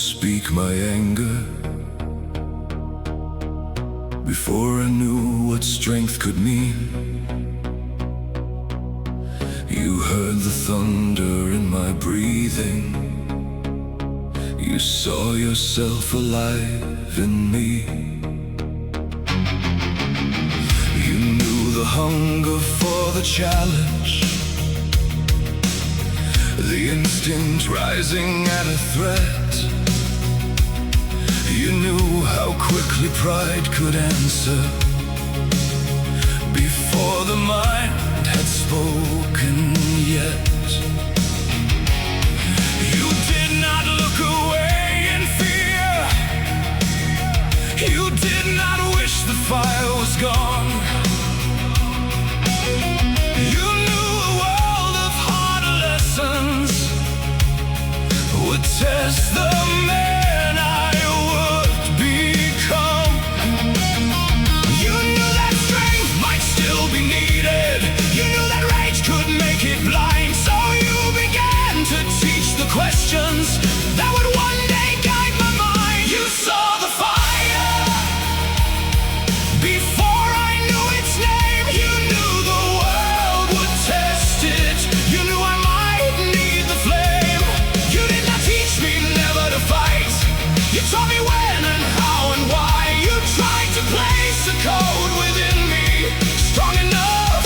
speak my anger. Before I knew what strength could mean, you heard the thunder in my breathing. You saw yourself alive in me. You knew the hunger for the challenge, the instinct rising at a threat. You knew how quickly pride could answer before the mind had spoken yet. You did not look away in fear. You did not wish the fire was gone. You knew a world of hard lessons would test the man I would become. You knew that strength might still be needed. You knew that rage could make it blind. So you began to teach the questions that would one day guide my mind. You saw the fire before I knew its name. You knew the world would test it. You knew I might need the flame. You did not teach me never to fight. You taught me when and how and why. You tried to place a code within me, strong enough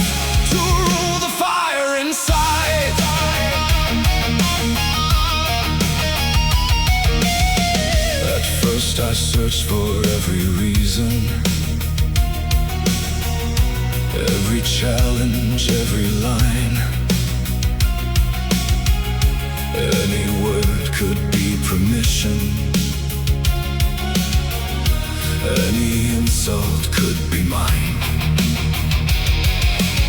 to rule the fire inside. At first I searched for every reason, every challenge, every line. Any word could be permission. Any insult could be mine.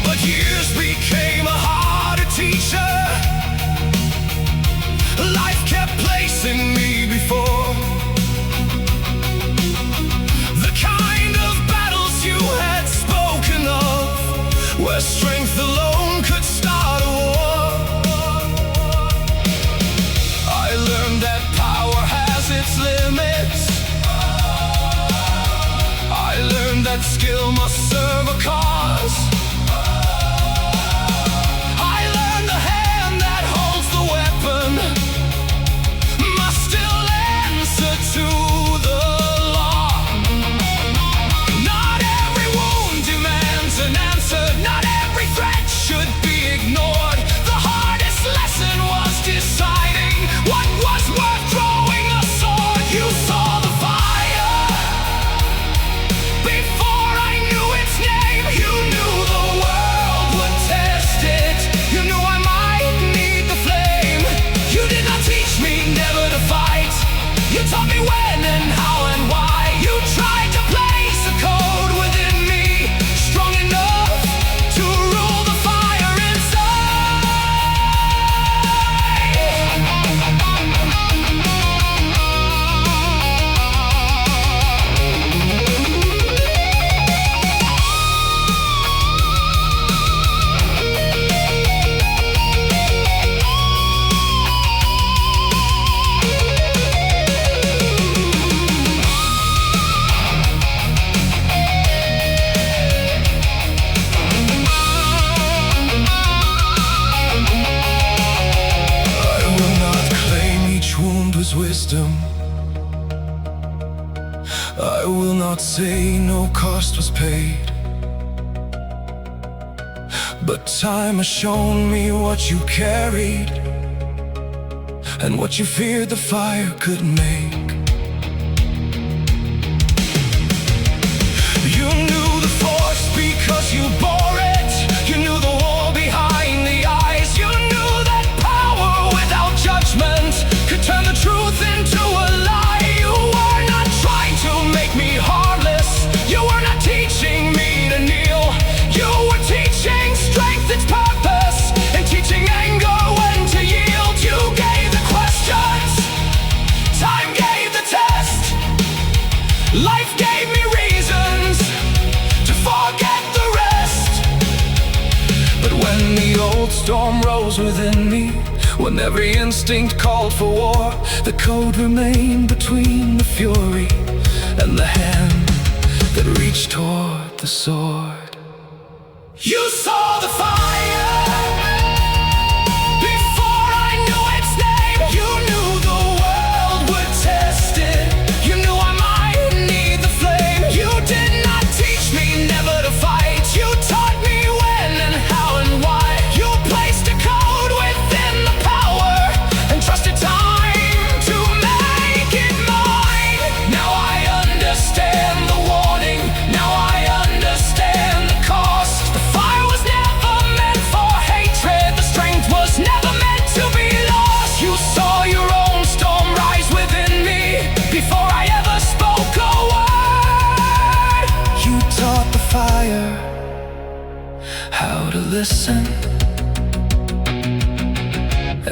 But years became a harder teacher. Life kept placing me before the kind of battles you had spoken of, where strength alone could start a war. I learned that power has its limits. I learned that skill must serve a cause. I learned the hand that holds the weapon must still answer to the law. Not every wound demands an answer. Not every threat should be ignored. The hardest lesson was deciding what was worth throwing a sword. You saw the fire before I knew its name. You knew the world would test it. You knew I might need the flame. You did not teach me never to fight. You taught me when and how and why. You tried to place a code within me, strong enough to rule the fire wisdom. I will not say no cost was paid, but time has shown me what you carried and what you feared the fire could make. You knew the force because you bore it. You knew the war behind the eyes. You knew that power without judgment could turn the truth into a lie. You were not trying to make me heartless. You were not teaching me to kneel. You were teaching strength its purpose, and teaching anger when to yield. You gave the questions, time gave the test. Life gave me reasons to forget the rest. But when the old storm rose within me, When every instinct called for war, the code remained between the fury and the hand that reached toward the sword. You saw the fire before I knew its name. You knew the world would test it. You knew I might need the flame. You did not teach me never to fight. You taught me when and how and why. You placed a code within the power and trusted time to make it mine. Now I understand the warning. Now I understand the cost. The fire was never meant for hatred. The strength was never meant to be lost. You saw your own storm rise within me before I ever spoke a word. You taught the fire how to listen,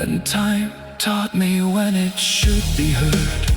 and time taught me when it should be heard.